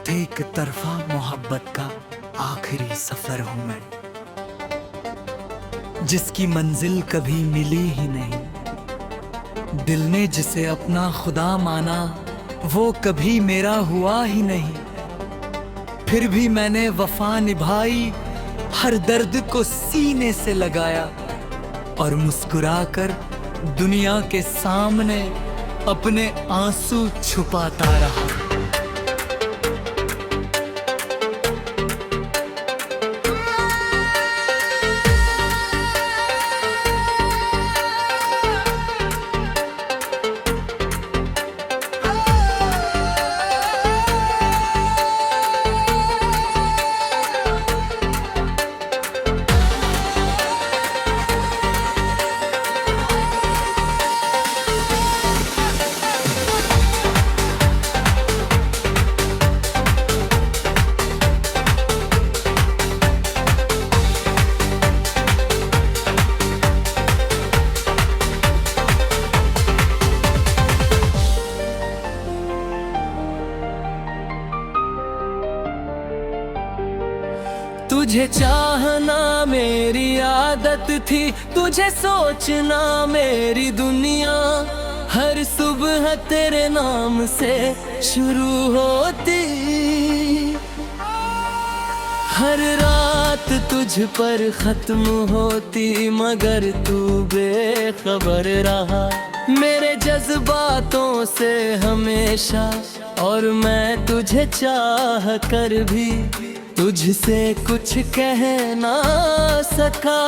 एक तरफा मोहब्बत का आखिरी सफर हूं मैं, जिसकी मंजिल कभी मिली ही नहीं। दिल ने जिसे अपना खुदा माना, वो कभी मेरा हुआ ही नहीं। फिर भी मैंने वफा निभाई, हर दर्द को सीने से लगाया और मुस्कुराकर दुनिया के सामने अपने आंसू छुपाता रहा। तुझे चाहना मेरी आदत थी, तुझे सोचना मेरी दुनिया। हर सुबह तेरे नाम से शुरू होती, हर रात तुझ पर खत्म होती, मगर तू बेखबर रहा मेरे जज्बातों से हमेशा। और मैं तुझे चाह कर भी तुझसे कुछ कह ना सका।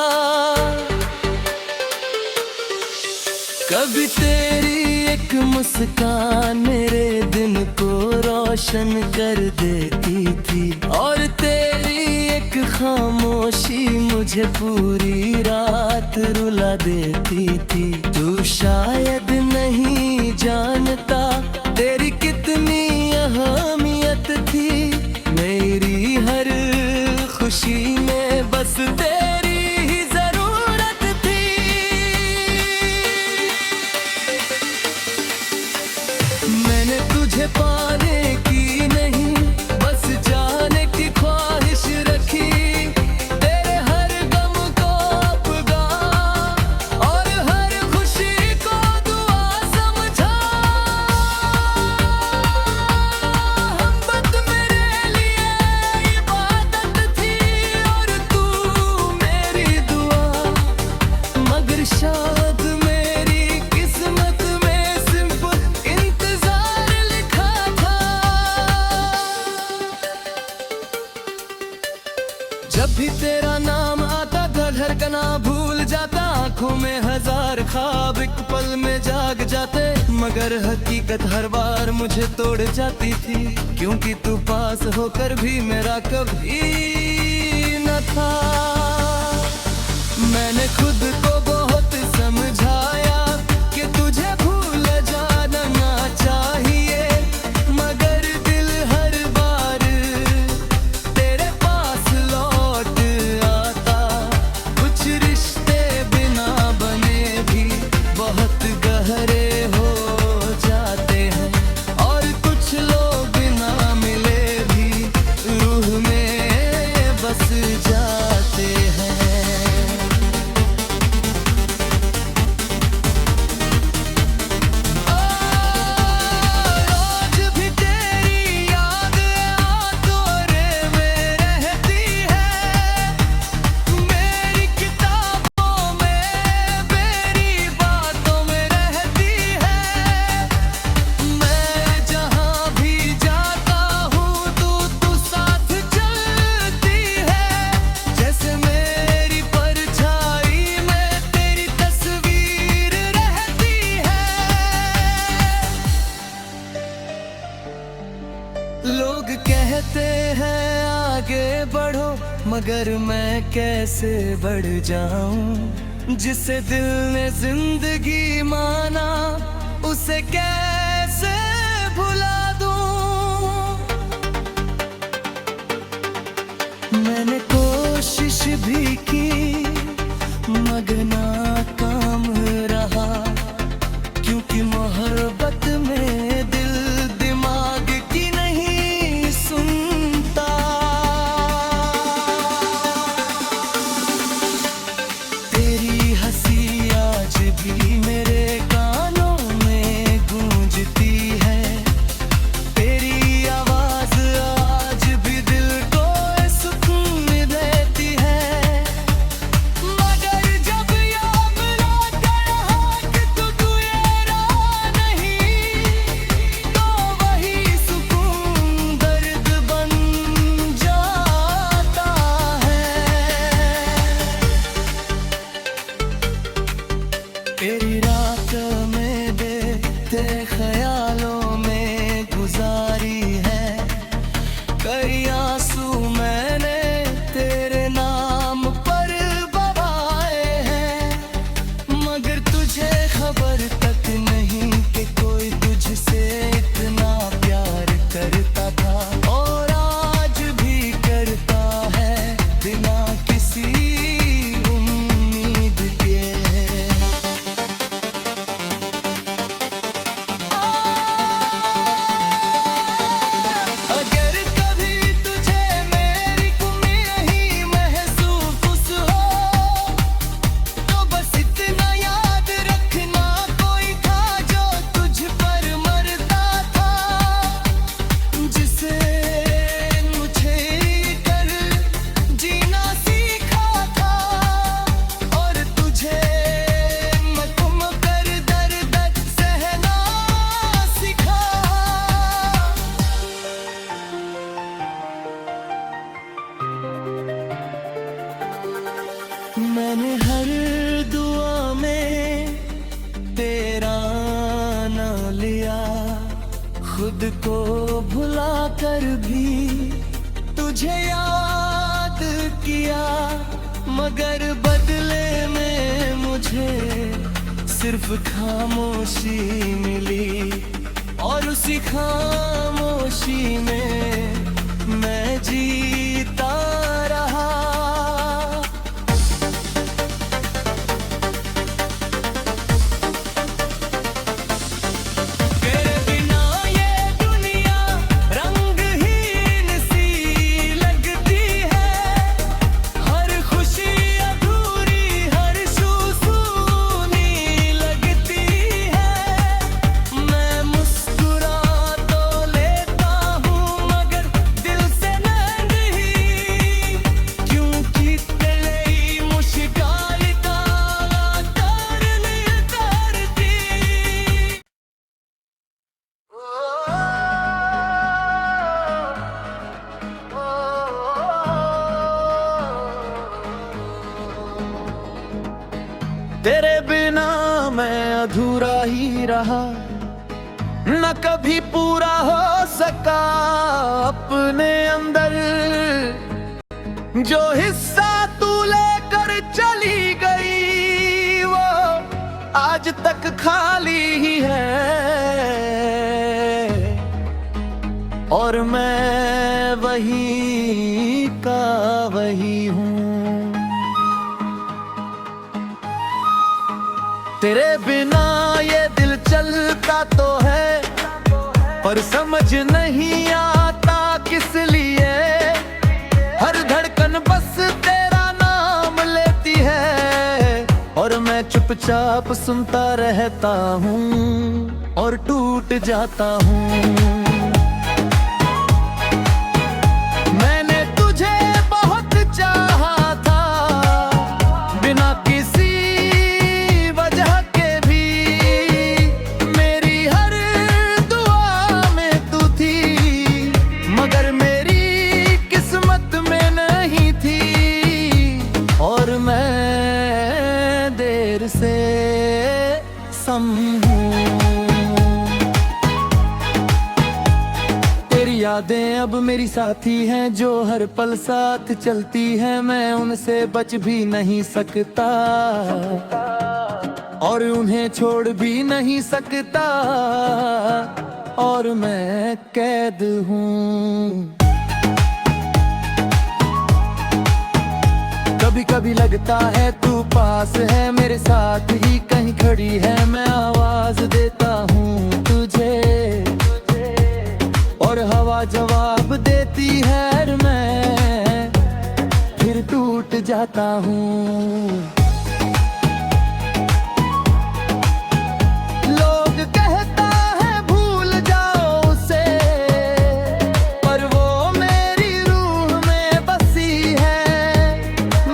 कभी तेरी एक मुस्कान मेरे दिन को रोशन कर देती थी, और तेरी एक खामोशी मुझे पूरी रात रुला देती थी। तू शायद नहीं जानता तेरी कितनी अहमियत थी मेरी हर खुशी में, बस तेरी ही जरूरत थी। मैंने तुझे पाने की नहीं, बस जाने की ख्वाहिश रखी। तेरे हर गम को अपना और हर खुशी को दुआ समझा। मोहब्बत मेरे लिए इबादत थी और तू मेरी दुआ, मगर शायद मेरी किस्मत में सिर्फ इंतजार लिखा था। जब भी तेरा नाम आता था धड़कना भूल जाता, आंखों में हजार ख्वाब एक पल में जाग जाते, मगर हकीकत हर बार मुझे तोड़ जाती थी, क्योंकि तू पास होकर भी मेरा कभी न था। मैंने खुद को बहुत समझाया कि तुझे भूल जाना चाहिए, मगर दिल हर बार तेरे पास लौट आता। कुछ रिश्ते बिना बने भी बहुत गहरे हो जाते हैं, और कुछ लोग बिना मिले भी रूह में बस जाते हैं। रोज भी तेरी याद आतोरे में रहती है, मेरी किताबों में मेरी बातों में रहती है। मैं जहाँ भी जाता हूँ तू साथ चलती है, जैसे मेरी परछाई में तेरी तस्वीर रहती है। लोग कहते हैं आगे बढ़ो, मगर मैं कैसे बढ़ जाऊं। जिसे दिल ने जिंदगी माना, उसे कैसे भुला दूं। मैंने कोशिश भी की, मगर नाकाम रहा, क्योंकि मोहब्बत में दिल दिमाग की नहीं सुन खुद को भुला कर भी तुझे याद किया, मगर बदले में मुझे सिर्फ खामोशी मिली, और उसी खामोशी में मैं जीता रहा। तेरे बिना मैं अधूरा ही रहा, न कभी पूरा हो सका अपने अंदर। जो हिस्सा तू लेकर चली गई वो आज तक खाली ही है, और मैं वही का वही हूँ। तेरे बिना ये दिल चलता तो है, पर समझ नहीं आता किस लिए। हर धड़कन बस तेरा नाम लेती है, और मैं चुपचाप सुनता रहता हूँ और टूट जाता हूँ। मैंने तुझे बहुत चाहा था, बिना किसी वजह के भी। मेरी हर दुआ में तू थी, मगर मेरी किस्मत में नहीं थी, और मैं देर से समझूं। तेरी यादें अब मेरी साथी हैं, जो हर पल साथ चलती हैं। मैं उनसे बच भी नहीं सकता, और उन्हें छोड़ भी नहीं सकता, और मैं कैद हूँ। कभी कभी लगता है तू पास है, मेरे साथ ही कहीं खड़ी है। मैं आवाज देता हूँ तुझे, और हवा जवाब देती है, और मैं फिर टूट जाता हूँ। लोग कहता है भूल जाओ उसे, पर वो मेरी रूह में बसी है।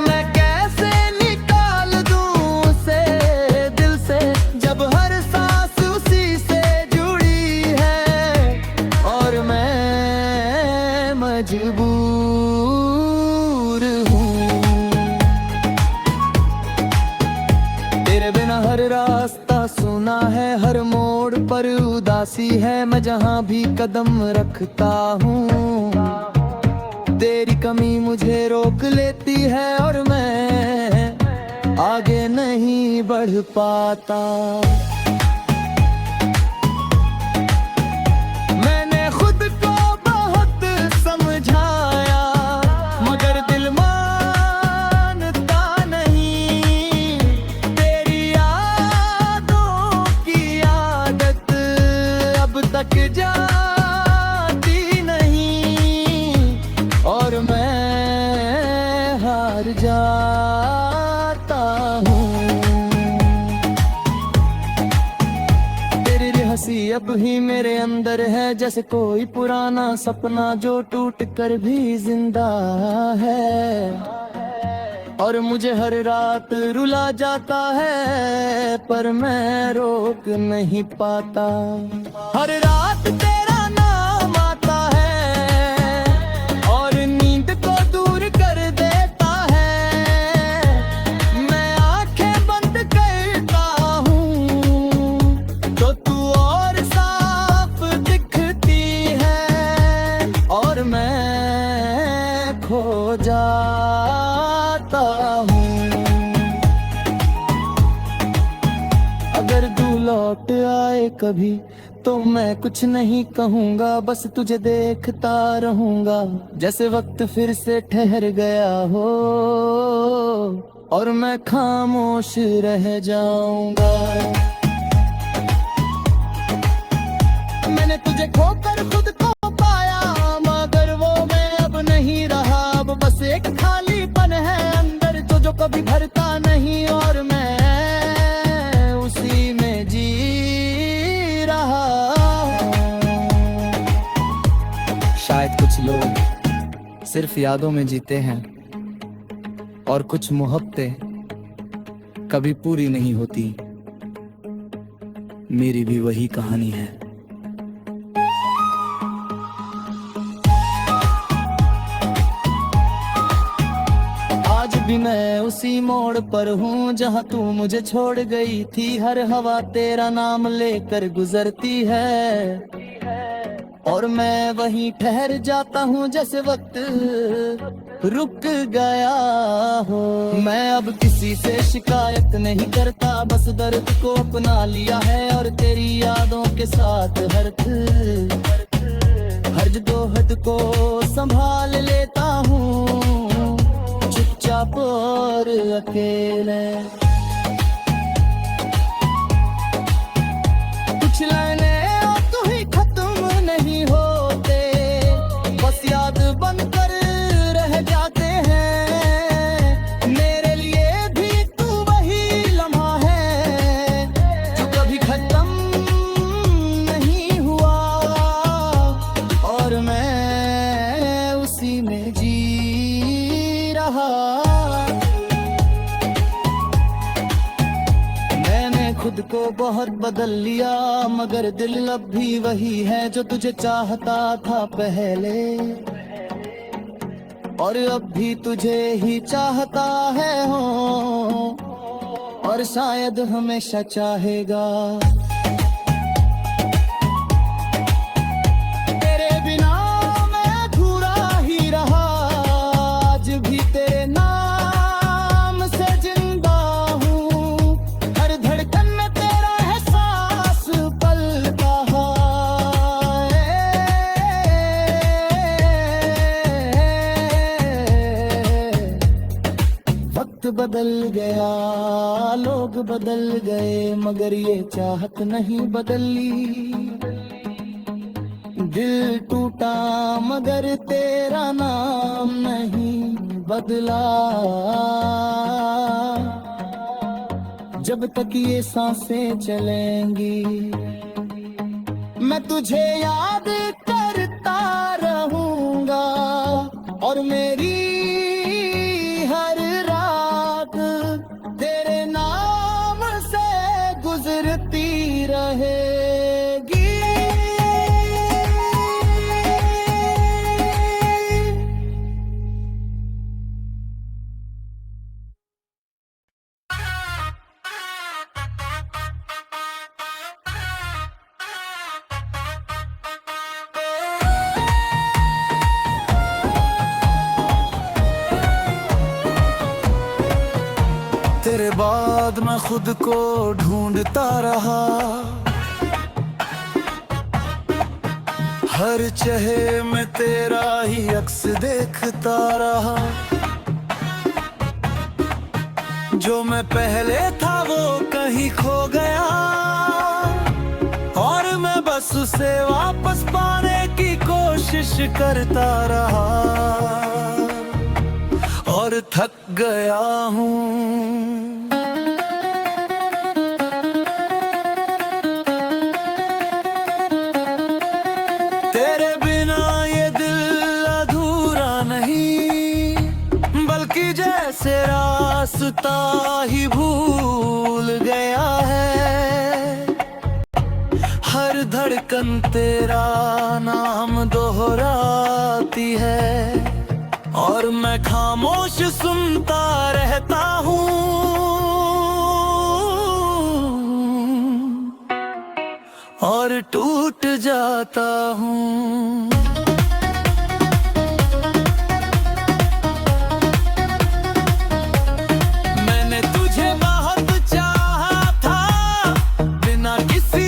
मैं कैसे निकाल दूं उसे दिल से, जब हर सांस उसी से जुड़ी है, और मैं मजबूर हूँ। तेरे बिना हर रास्ता सुना है, हर मोड़ पर उदासी है। मैं जहाँ भी कदम रखता हूँ, तेरी कमी मुझे रोक लेती है, और मैं आगे नहीं बढ़ पाता। मैंने खुद को बहुत समझाया, मगर दिल मानता नहीं। तेरी यादों की आदत अब तक जाती नहीं, और मैं हार जाता हूँ। तेरी हंसी अब ही मेरे अंदर है, जैसे कोई पुराना सपना जो टूट कर भी जिंदा है, और मुझे हर रात रुला जाता है, पर मैं रोक नहीं पाता। हर रात तेरा नाम आता है, और नींद को दूर कर देता है। मैं आंखें बंद करता हूँ तो तू और साफ दिखता लौट आए कभी तो मैं कुछ नहीं कहूँगा, बस तुझे देखता रहूँगा जैसे वक्त फिर से ठहर गया हो और मैं खामोश रह जाऊँगा। मैंने तुझे खोकर खुद को पाया, मगर वो मैं अब नहीं रहा। अब बस एक खालीपन है अंदर जो कभी भरता नहीं, और मैं उसी में जी रहा। शायद कुछ लोग सिर्फ यादों में जीते हैं और कुछ मोहब्बतें कभी पूरी नहीं होती। मेरी भी वही कहानी है। आज भी मैं उसी मोड़ पर हूँ जहाँ तू मुझे छोड़ गई थी। हर हवा तेरा नाम लेकर गुजरती है और मैं वहीं ठहर जाता हूँ जैसे वक्त रुक गया हो। मैं अब किसी से शिकायत नहीं करता, बस दर्द को अपना लिया है और तेरी यादों के साथ हर जदोजहद को संभाल लेता हूँ चुपचाप और अकेले। कुछ लाइनें तू ही खत्म नहीं होते, बस याद बनकर रह जाते हैं। मेरे लिए भी तू वही लम्हा है जो कभी खत्म नहीं हुआ और मैं उसी में जी रहा। खुद को बहुत बदल लिया, मगर दिल अब भी वही है जो तुझे चाहता था पहले, और अब भी तुझे ही चाहता है हो और शायद हमेशा चाहेगा। तेरे बिना मैं अधूरा ही रहा, आज भी तेरे नाम से जिंदा हूँ। हर धड़कन में तेरा एहसास पलता है। वक्त बदल गया, लोग बदल गए, मगर ये चाहत नहीं बदली। दिल टूटा मगर तेरा नाम नहीं बदला। जब तक ये सांसें चलेंगी मैं तुझे याद करता रहूंगा और मेरी हर रात तेरे नाम से गुजरती रहेगी। तेरे बाद मैं खुद को ढूंढता रहा, हर चेहरे में तेरा ही अक्स देखता रहा। जो मैं पहले था वो कहीं खो गया और मैं बस उसे वापस पाने की कोशिश करता रहा और थक गया हूँ। तेरे बिना ये दिल अधूरा नहीं, बल्कि जैसे रास्ता ही भूल गया है। हर धड़कन तेरा नाम दोहराती है और मैं खामोश सुनता रहता हूँ और टूट जाता हूँ। मैंने तुझे बहुत चाहा था, बिना किसी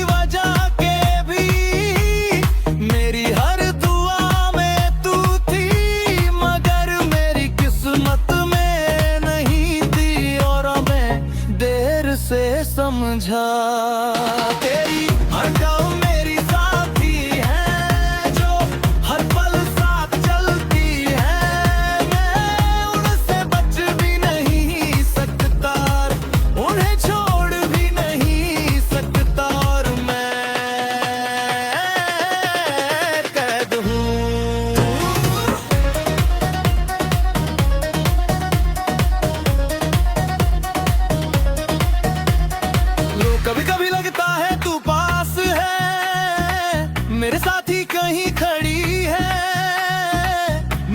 मेरे साथी कहीं खड़ी है,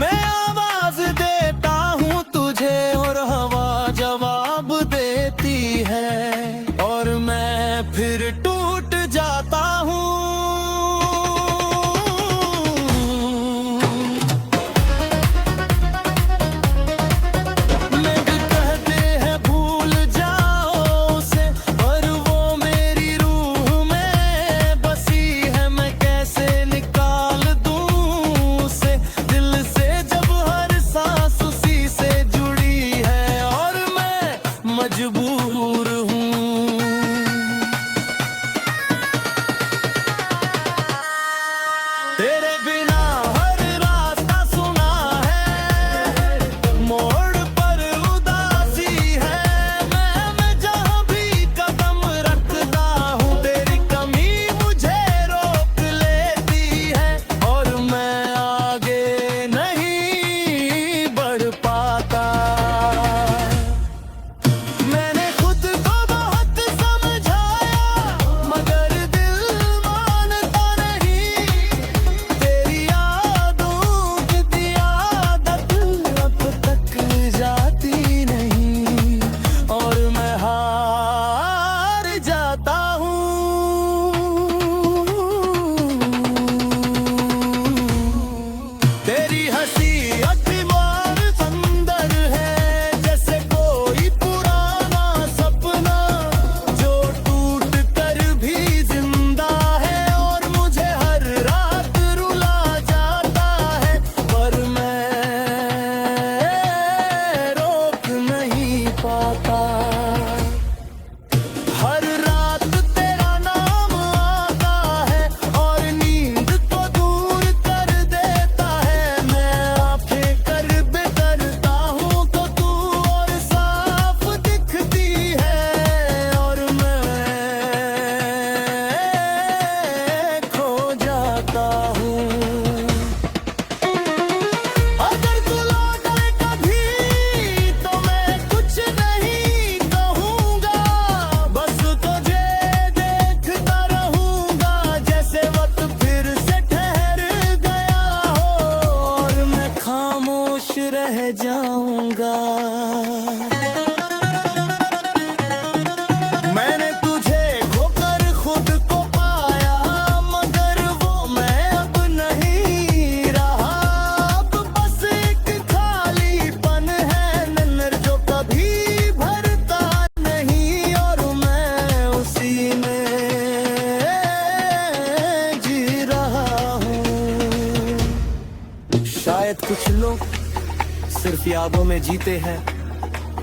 मैं आवाज देता हूँ तुझे और हवा जवाब देती है, और मैं फिर टूट जाता हूँ। मजबूर हूँ तेरे बिना हर रास्ता सुना है, मोड़ पर उदासी है, मैं जहाँ भी कदम रखता हूँ तेरी कमी मुझे रोक लेती है, और मैं आगे नहीं बढ़ पाता। तेरी हंसी अखबार संदर है, जैसे कोई पुराना सपना जो टूट कर भी जिंदा है, और मुझे हर रात रुला जाता है, पर मैं रोक नहीं पाता। हर रात तेरा नाम आता है और नींद को दूर कर देता है, मैं आंखें कर करता हूँ तो तू और साफ दिखती है, और मैं खो जाता हूँ। अगर तू लौटे कभी तो मैं कुछ नहीं कहूँगा, बस तुझे देखता रहूँगा, जैसे वक्त फिर से ठहर गया हो और मैं खामोश रह जाऊँगा। मैंने तुझे खोकर खुद को पाया, मगर वो मैं अब नहीं रहा, अब बस एक खालीपन है नन्नर जो कभी भरता नहीं, और मैं उसी में जी रहा हूँ। शायद कुछ लोग सिर्फ यादों में जीते हैं,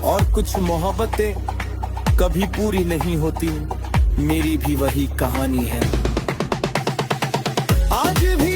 और कुछ मोहब्बतें कभी पूरी नहीं होती, मेरी भी वही कहानी है। आज भी